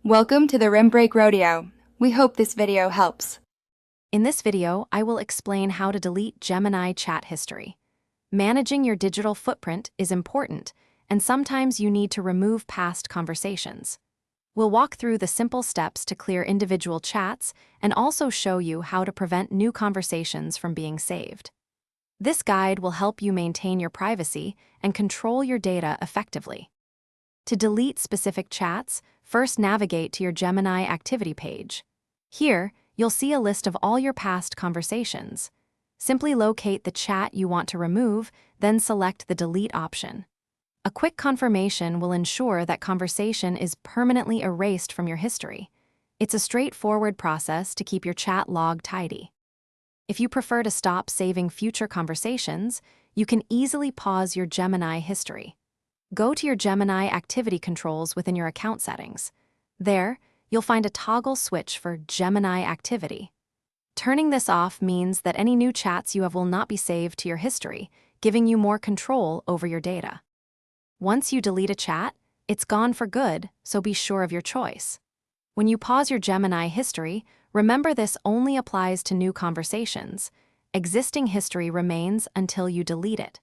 Welcome to the Rim Break Rodeo. We hope this video helps. In this video, I will explain how to delete Gemini chat history. Managing your digital footprint is important, and sometimes you need to remove past conversations. We'll walk through the simple steps to clear individual chats and also show you how to prevent new conversations from being saved. This guide will help you maintain your privacy and control your data effectively. To delete specific chats, first navigate to your Gemini activity page. Here, you'll see a list of all your past conversations. Simply locate the chat you want to remove, then select the delete option. A quick confirmation will ensure that conversation is permanently erased from your history. It's a straightforward process to keep your chat log tidy. If you prefer to stop saving future conversations, you can easily pause your Gemini history. Go to your Gemini activity controls within your account settings. There, you'll find a toggle switch for Gemini activity. Turning this off means that any new chats you have will not be saved to your history, giving you more control over your data. Once you delete a chat, it's gone for good, so be sure of your choice. When you pause your Gemini history, remember this only applies to new conversations. Existing history remains until you delete it.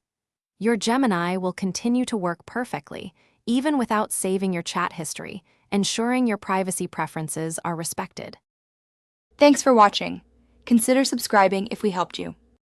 Your Gemini will continue to work perfectly, even without saving your chat history, ensuring your privacy preferences are respected. Thanks for watching. Consider subscribing if we helped you.